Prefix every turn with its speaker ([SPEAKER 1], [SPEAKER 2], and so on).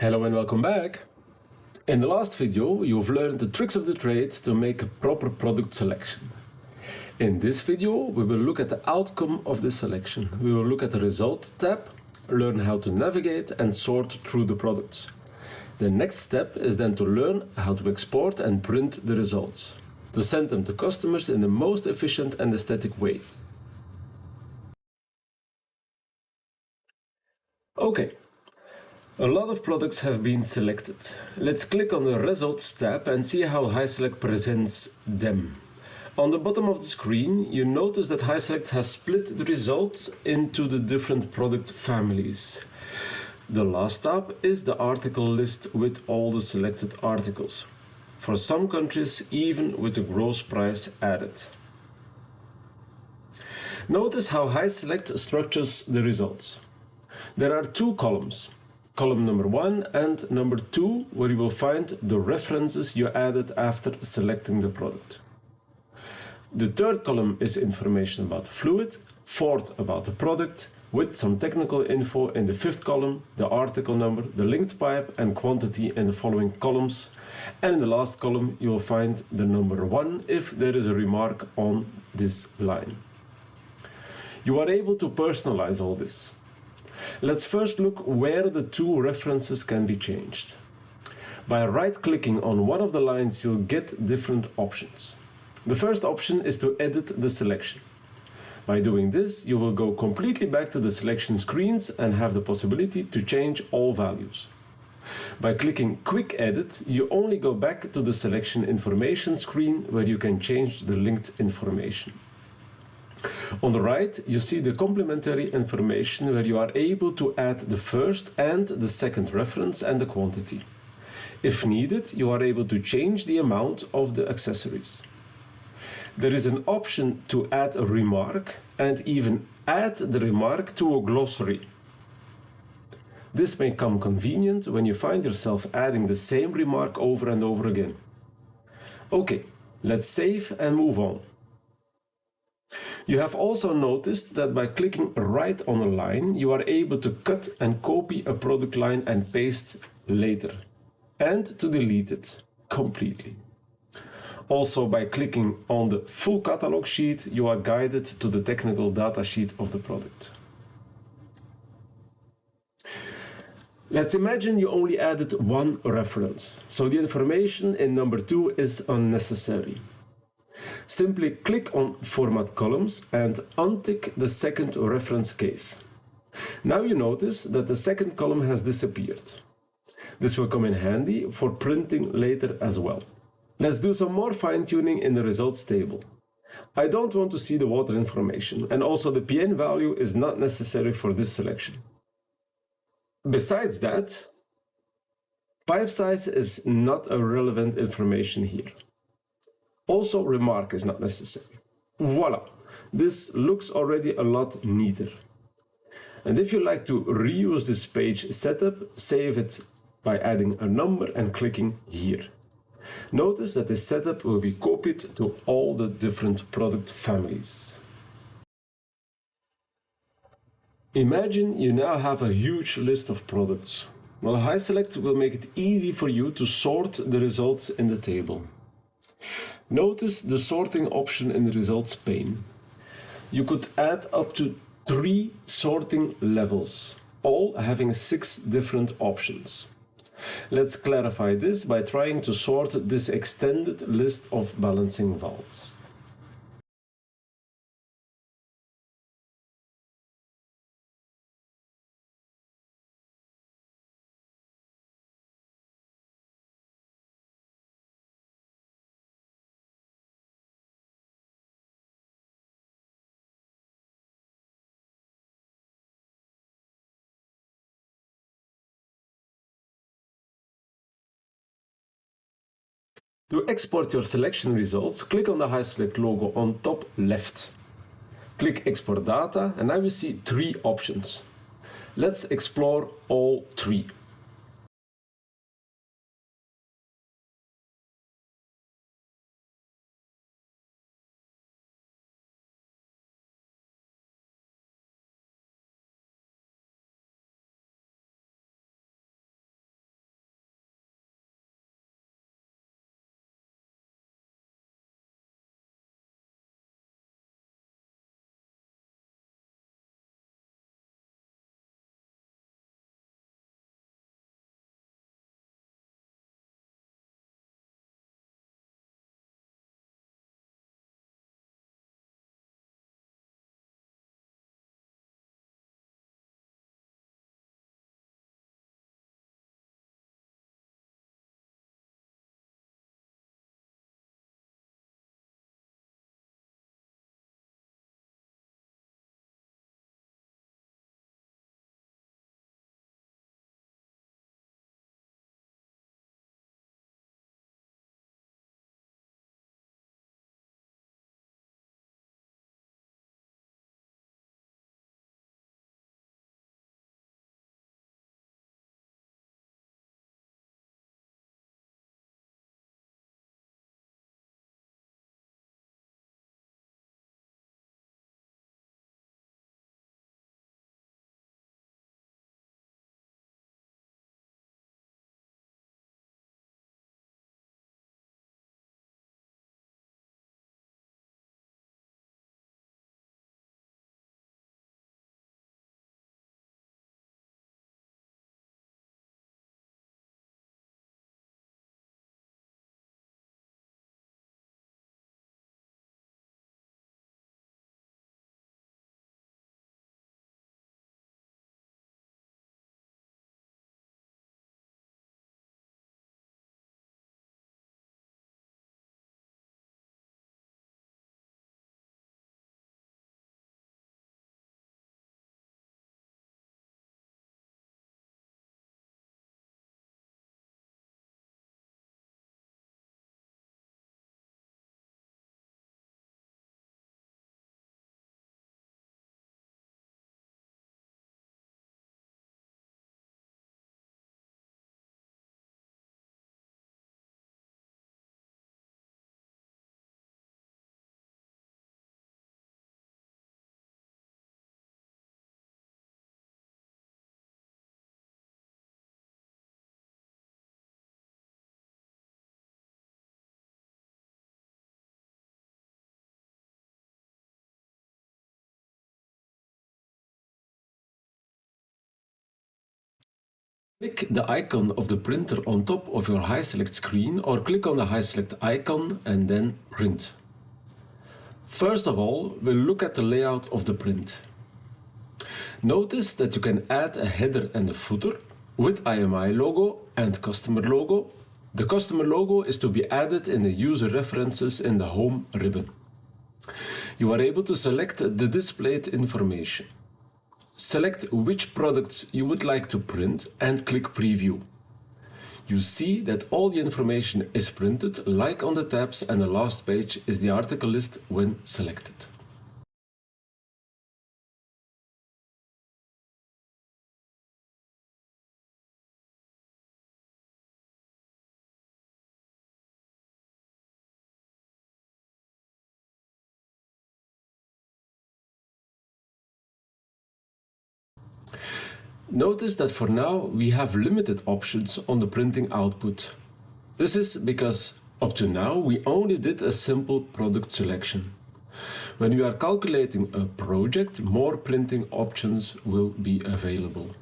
[SPEAKER 1] Hello and welcome back. In the last video, you've learned the tricks of the trade to make a proper product selection. In this video, we will look at the outcome of the selection. We will look at the Result tab, learn how to navigate and sort through the products. The next step is then to learn how to export and print the results, to send them to customers in the most efficient and aesthetic way. Okay. A lot of products have been selected. Let's click on the Results tab and see how HySelect presents them. On the bottom of the screen, you notice that HySelect has split the results into the different product families. The last tab is the article list with all the selected articles. For some countries, even with a gross price added. Notice how HySelect structures the results. There are two columns. Column number 1 and number 2, where you will find the references you added after selecting the product. The third column is information about the fluid, fourth about the product, with some technical info in the fifth column, the article number, the linked pipe and quantity in the following columns, and in the last column you will find the number 1 if there is a remark on this line. You are able to personalize all this. Let's first look where the two references can be changed. By right-clicking on one of the lines, you'll get different options. The first option is to edit the selection. By doing this, you will go completely back to the selection screens and have the possibility to change all values. By clicking Quick Edit, you only go back to the selection information screen where you can change the linked information. On the right, you see the complementary information where you are able to add the first and the second reference and the quantity. If needed, you are able to change the amount of the accessories. There is an option to add a remark and even add the remark to a glossary. This may come convenient when you find yourself adding the same remark over and over again. Okay, let's save and move on. You have also noticed that by clicking right on a line, you are able to cut and copy a product line and paste later, and to delete it completely. Also, by clicking on the full catalog sheet, you are guided to the technical data sheet of the product. Let's imagine you only added one reference, so the information in number 2 is unnecessary. Simply click on Format Columns and untick the second reference case. Now you notice that the second column has disappeared. This will come in handy for printing later as well. Let's do some more fine-tuning in the results table. I don't want to see the water information, and also the PN value is not necessary for this selection. Besides that, pipe size is not a relevant information here. Also, remark is not necessary. Voila, this looks already a lot neater. And if you like to reuse this page setup, save it by adding a number and clicking here. Notice that this setup will be copied to all the different product families. Imagine you now have a huge list of products. Well, HySelect will make it easy for you to sort the results in the table. Notice the sorting option in the results pane. You could add up to 3 sorting levels, all having 6 different options. Let's clarify this by trying to sort this extended list of balancing valves. To export your selection results, click on the HySelect logo on top left. Click Export Data and now you see 3 options. Let's explore all 3. Click the icon of the printer on top of your HySelect screen or click on the HySelect icon and then print. First of all, we'll look at the layout of the print. Notice that you can add a header and a footer with IMI logo and customer logo. The customer logo is to be added in the user references in the home ribbon. You are able to select the displayed information. Select which products you would like to print and click Preview. You see that all the information is printed like on the tabs, and the last page is the article list when selected. Notice that for now we have limited options on the printing output. This is because up to now we only did a simple product selection. When we are calculating a project, more printing options will be available.